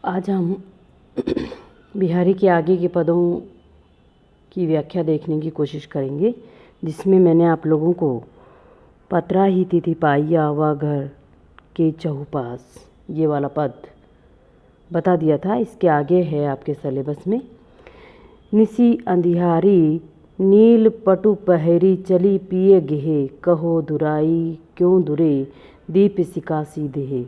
आज हम बिहारी के आगे के पदों की व्याख्या देखने की कोशिश करेंगे, जिसमें मैंने आप लोगों को पतरा ही तिथि पाई आवा घर के चहुपास ये वाला पद बता दिया था। इसके आगे है आपके सिलेबस में, निसी अंधियारी नील पटु पहरी चली पिए गेहे कहो दुराई क्यों दुरे दीप सिकासी देहे।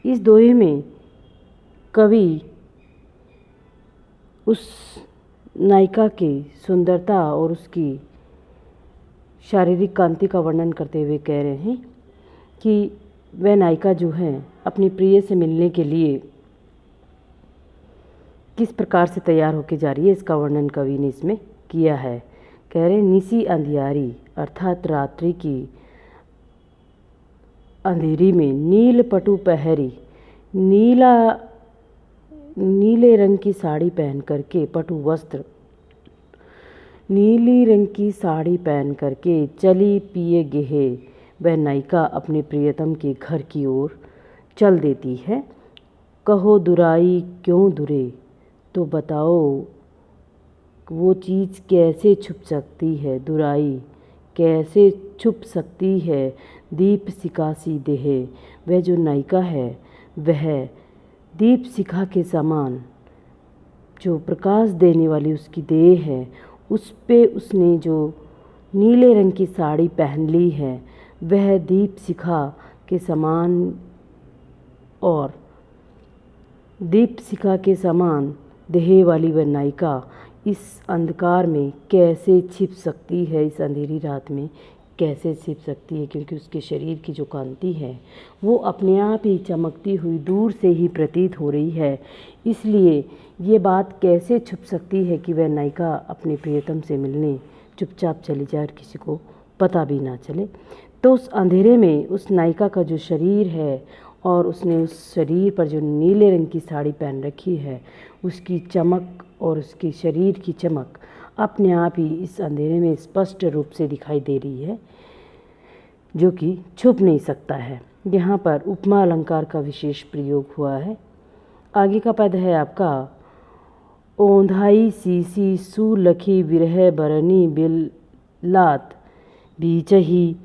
इस दोहे में कवि उस नायिका की सुंदरता और उसकी शारीरिक कांति का वर्णन करते हुए कह रहे हैं कि वह नायिका जो है अपनी प्रिय से मिलने के लिए किस प्रकार से तैयार होकर जा रही है, इसका वर्णन कवि ने इसमें किया है। कह रहे निसी अंधियारी अर्थात रात्रि की अंधेरी में नील पटु पहरी, नीले रंग की साड़ी पहन करके, पटु वस्त्र नीली रंग की साड़ी पहन करके चली पिए गेहे, वह नायिका अपने प्रियतम के घर की ओर चल देती है। कहो दुराई क्यों दुरे, तो बताओ वो चीज़ कैसे छुप सकती है, दुराई कैसे छुप सकती है, दीप सिकासी देहे, वह जो नायिका है वह दीप शिखा के समान जो प्रकाश देने वाली उसकी देह है, उस पे उसने जो नीले रंग की साड़ी पहन ली है वह दीप शिखा के समान, और दीप शिखा के समान देह वाली वह नायिका इस अंधकार में कैसे छिप सकती है, इस अंधेरी रात में कैसे छिप सकती है, क्योंकि उसके शरीर की जो कांति है वो अपने आप ही चमकती हुई दूर से ही प्रतीत हो रही है। इसलिए ये बात कैसे छुप सकती है कि वह नायिका अपने प्रियतम से मिलने चुपचाप चली जाए और किसी को पता भी ना चले। तो उस अंधेरे में उस नायिका का जो शरीर है और उसने उस शरीर पर जो नीले रंग की साड़ी पहन रखी है, उसकी चमक और उसकी शरीर की चमक अपने आप ही इस अंधेरे में स्पष्ट रूप से दिखाई दे रही है, जो कि छुप नहीं सकता है। यहाँ पर उपमा अलंकार का विशेष प्रयोग हुआ है। आगे का पद है आपका, ओंधाई सीसी सुलखी विरह बरनी बिलात बीचही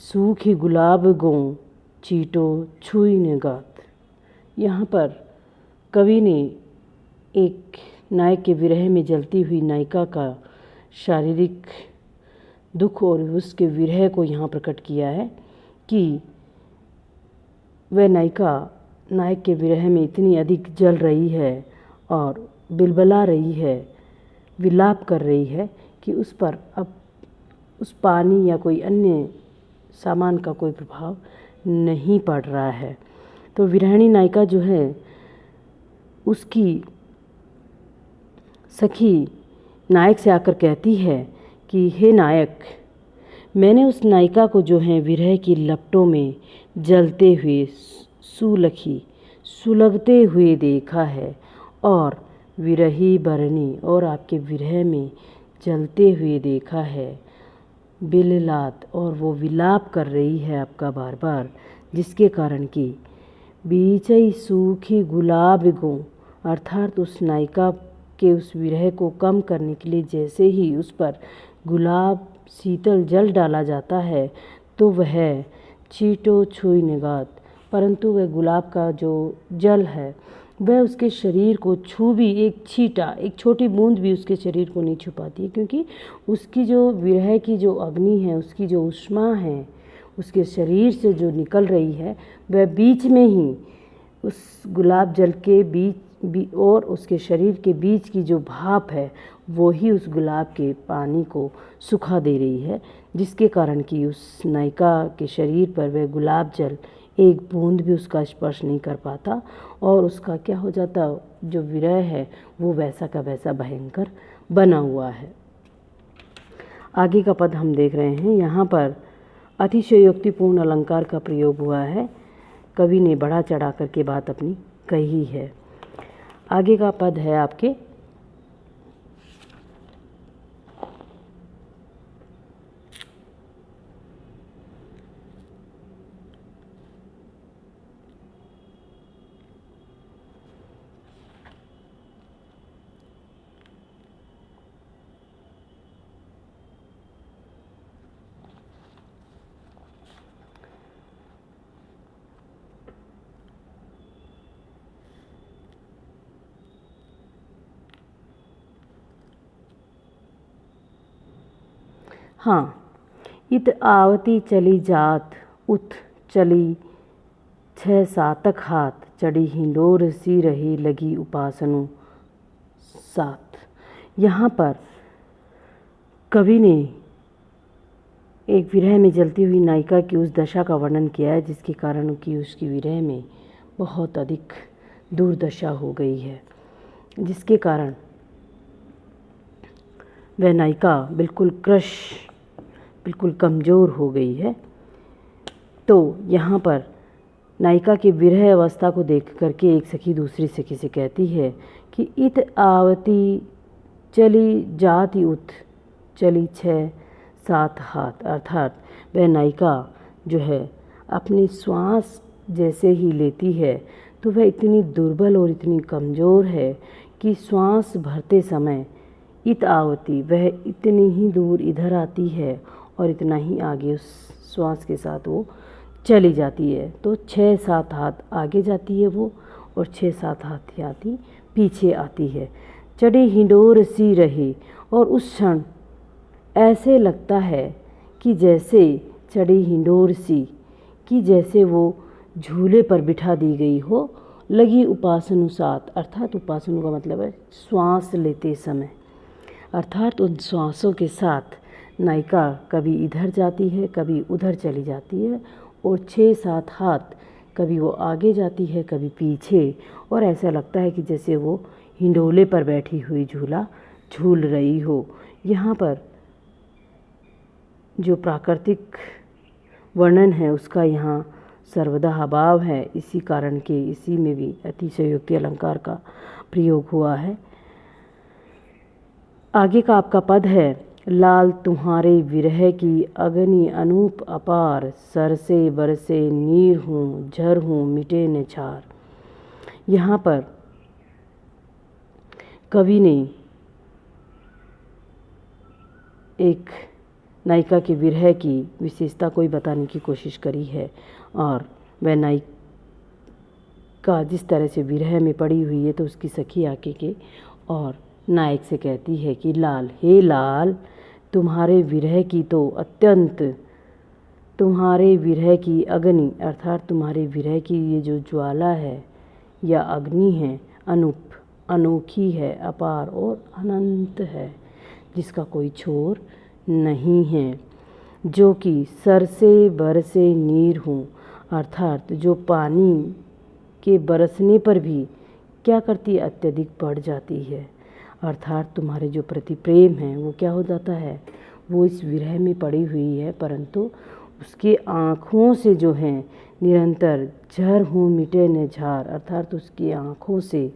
सूखी गुलाब गो चीटो छुई निगात। यहाँ पर कवि ने एक नायक के विरह में जलती हुई नायिका का शारीरिक दुख और उसके विरह को यहाँ प्रकट किया है कि वह नायिका नायक के विरह में इतनी अधिक जल रही है और बिलबला रही है, विलाप कर रही है कि उस पर अब उस पानी या कोई अन्य सामान का कोई प्रभाव नहीं पड़ रहा है। तो विरहिणी नायिका जो है उसकी सखी नायक से आकर कहती है कि हे नायक, मैंने उस नायिका को जो है विरह की लपटों में जलते हुए सुलगते हुए देखा है, और विरही बरनी और आपके विरह में जलते हुए देखा है, बिललात और वो विलाप कर रही है आपका बार बार, जिसके कारण कि बीचई सूखी गुलाब गो, अर्थात उस नायिका के उस विरह को कम करने के लिए जैसे ही उस पर गुलाब शीतल जल डाला जाता है तो वह चीटो छुई निगात, परंतु वह गुलाब का जो जल है वह उसके शरीर को छू भी एक छींटा, एक छोटी बूंद भी उसके शरीर को नहीं छू पाती है, क्योंकि उसकी जो विरह की जो अग्नि है, उसकी जो ऊष्मा है उसके शरीर से जो निकल रही है वह बीच में ही उस गुलाब जल के बीच और उसके शरीर के बीच की जो भाप है वो ही उस गुलाब के पानी को सुखा दे रही है, जिसके कारण कि उस नायिका के शरीर पर वह गुलाब जल एक बूंद भी उसका स्पर्श नहीं कर पाता, और उसका क्या हो जाता, जो विरह है वो वैसा का वैसा भयंकर बना हुआ है। आगे का पद हम देख रहे हैं, यहाँ पर अतिशयोक्तिपूर्ण अलंकार का प्रयोग हुआ है। कवि ने बढ़ा चढ़ा करके बात अपनी कही है। आगे का पद है आपके, हाँ, इत आवती चली जात उत चली 6-7 हाथ, चढ़ी हिंडोर सी रही लगी उपासनु साथ। यहाँ पर कवि ने एक विरह में जलती हुई नायिका की उस दशा का वर्णन किया है जिसके कारण कि उसकी विरह में बहुत अधिक दुर्दशा हो गई है, जिसके कारण वह नायिका बिल्कुल बिल्कुल कमज़ोर हो गई है। तो यहाँ पर नायिका की विरह अवस्था को देख करके एक सखी दूसरी सखी से कहती है कि इत आवती चली जाती उत चली 6-7 हाथ, अर्थात वह नायिका जो है अपनी श्वास जैसे ही लेती है तो वह इतनी दुर्बल और इतनी कमज़ोर है कि श्वास भरते समय इत आवती वह इतनी ही दूर इधर आती है और इतना ही आगे उस श्वास के साथ वो चली जाती है। तो 6-7 हाथ आगे जाती है वो और 6-7 हाथ आती पीछे आती है। चढ़ी हिंडोर सी रही, और उस क्षण ऐसे लगता है कि जैसे चढ़ी हिंडोर सी, कि जैसे वो झूले पर बिठा दी गई हो, लगी उपासनु साथ, अर्थात उपासनु का मतलब है श्वास लेते समय, अर्थात उन श्वासों के साथ नायिका कभी इधर जाती है कभी उधर चली जाती है और 6-7 हाथ कभी वो आगे जाती है कभी पीछे, और ऐसा लगता है कि जैसे वो हिंडोले पर बैठी हुई झूला झूल रही हो। यहाँ पर जो प्राकृतिक वर्णन है उसका यहाँ सर्वदा अभाव है, इसी कारण के इसी में भी अतिशयोक्ति अलंकार का प्रयोग हुआ है। आगे का आपका पद है, लाल तुम्हारे विरह की अग्नि अनूप अपार, सरसे बरसे नीर हूँ झर हूँ मिटे न छार। यहाँ पर कवि ने एक नायिका के विरह की विशेषता को बताने की कोशिश करी है, और वह नायिका जिस तरह से विरह में पड़ी हुई है तो उसकी सखी आके के और नायक से कहती है कि लाल, हे लाल, तुम्हारे विरह की तो अत्यंत, तुम्हारे विरह की अग्नि, अर्थात तुम्हारे विरह की ये जो ज्वाला है या अग्नि है, अनूप अनोखी है, अपार और अनंत है, जिसका कोई छोर नहीं है। जो कि सर से बरसे नीर हूँ, अर्थात जो पानी के बरसने पर भी क्या करती है, अत्यधिक बढ़ जाती है। अर्थात तुम्हारे जो प्रति प्रेम है वो क्या हो जाता है, वो इस विरह में पड़ी हुई है, परंतु उसके आँखों से जो है निरंतर झर हूँ मिटे न झार, अर्थात उसकी आँखों से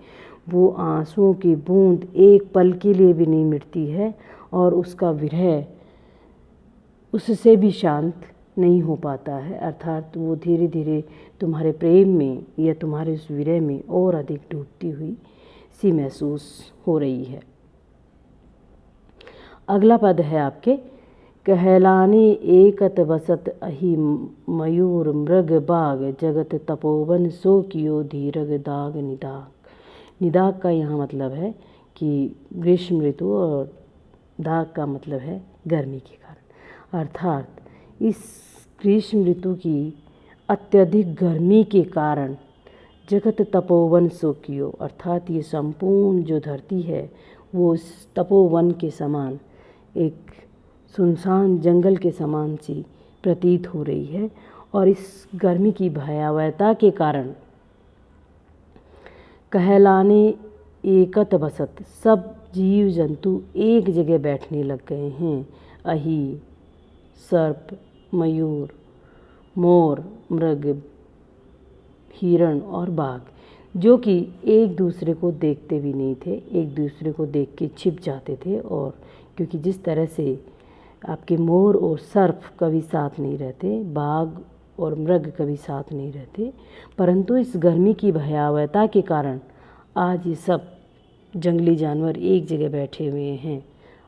वो आंसुओं की बूंद एक पल के लिए भी नहीं मिटती है और उसका विरह उससे भी शांत नहीं हो पाता है। अर्थात वो धीरे धीरे तुम्हारे प्रेम में या तुम्हारे उस विरह में और अधिक डूबती हुई सी महसूस हो रही है। अगला पद है आपके, कहलाने एकत बसत अहि मयूर मृग बाग, जगत तपोवन सो कियो धीरग दाग निदाग। निदाग का यहाँ मतलब है कि ग्रीष्म ऋतु, और दाग का मतलब है गर्मी के कारण। अर्थात इस ग्रीष्म ऋतु की अत्यधिक गर्मी के कारण जगत तपोवन सो कियो, अर्थात ये संपूर्ण जो धरती है वो इस तपोवन के समान, एक सुनसान जंगल के समान सी प्रतीत हो रही है। और इस गर्मी की भयावहता के कारण कहलाने एकत बसत, सब जीव जंतु एक जगह बैठने लग गए हैं। अहि, सर्प, मयूर, मोर, मृग, हिरण और बाघ, जो कि एक दूसरे को देखते भी नहीं थे, एक दूसरे को देख के छिप जाते थे। और क्योंकि जिस तरह से आपके मोर और सर्प कभी साथ नहीं रहते, बाघ और मृग कभी साथ नहीं रहते, परंतु इस गर्मी की भयावहता के कारण आज ये सब जंगली जानवर एक जगह बैठे हुए हैं।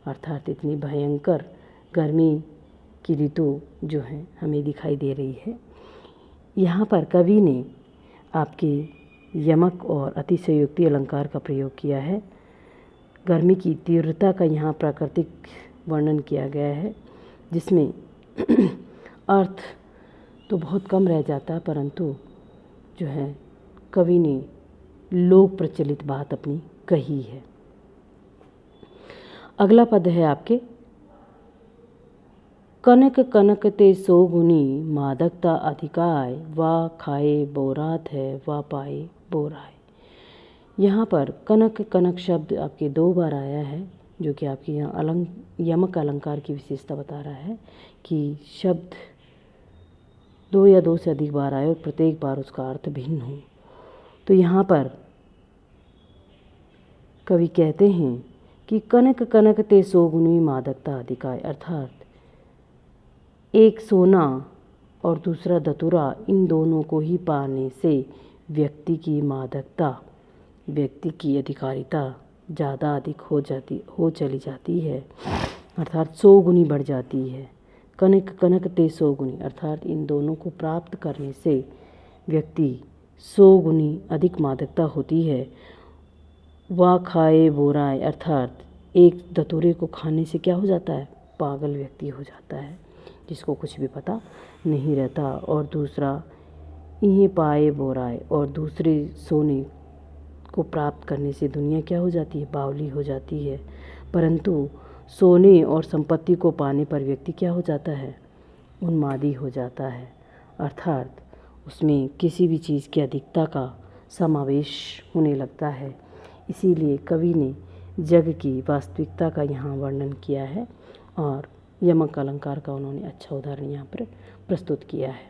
अर्थात इतनी भयंकर गर्मी की ऋतु जो है हमें दिखाई दे रही है। यहाँ पर कवि ने आपके यमक और अतिशयोक्ति अलंकार का प्रयोग किया है। गर्मी की तीव्रता का यहाँ प्राकृतिक वर्णन किया गया है। जिसमें अर्थ तो बहुत कम रह जाता है, परंतु जो है कवि ने लोक प्रचलित बात अपनी कही है। अगला पद है आपके, कनक कनक ते सोगुनी मादकता अधिकाय, वा खाए बोरात है वा पाए बोराय। यहाँ पर कनक कनक शब्द आपके 2 बार आया है, जो कि आपके यहाँ यमक अलंकार की विशेषता बता रहा है कि शब्द 2 या 2 से अधिक बार आए और प्रत्येक बार उसका अर्थ भिन्न हो। तो यहाँ पर कवि कहते हैं कि कनक कनक ते सोगुनी मादकता अधिकाय, अर्थात एक सोना और दूसरा धतूरा, इन दोनों को ही पाने से व्यक्ति की मादकता, व्यक्ति की अधिकारिता ज़्यादा अधिक हो चली जाती है, अर्थात 100 गुनी बढ़ जाती है। कनक कनक ते 100 गुनी, अर्थात इन दोनों को प्राप्त करने से व्यक्ति 100 गुनी अधिक मादकता होती है। वा खाए बोराय, अर्थात एक धतूरे को खाने से क्या हो जाता है, पागल व्यक्ति हो जाता है, जिसको कुछ भी पता नहीं रहता। और दूसरा इन्हें पाए बोराय, और दूसरे सोने को प्राप्त करने से दुनिया क्या हो जाती है, बावली हो जाती है। परंतु सोने और संपत्ति को पाने पर व्यक्ति क्या हो जाता है, उन्मादी हो जाता है, अर्थात उसमें किसी भी चीज़ की अधिकता का समावेश होने लगता है। इसीलिए कवि ने जग की वास्तविकता का यहाँ वर्णन किया है और यमक अलंकार का उन्होंने अच्छा उदाहरण यहाँ पर प्रस्तुत किया है।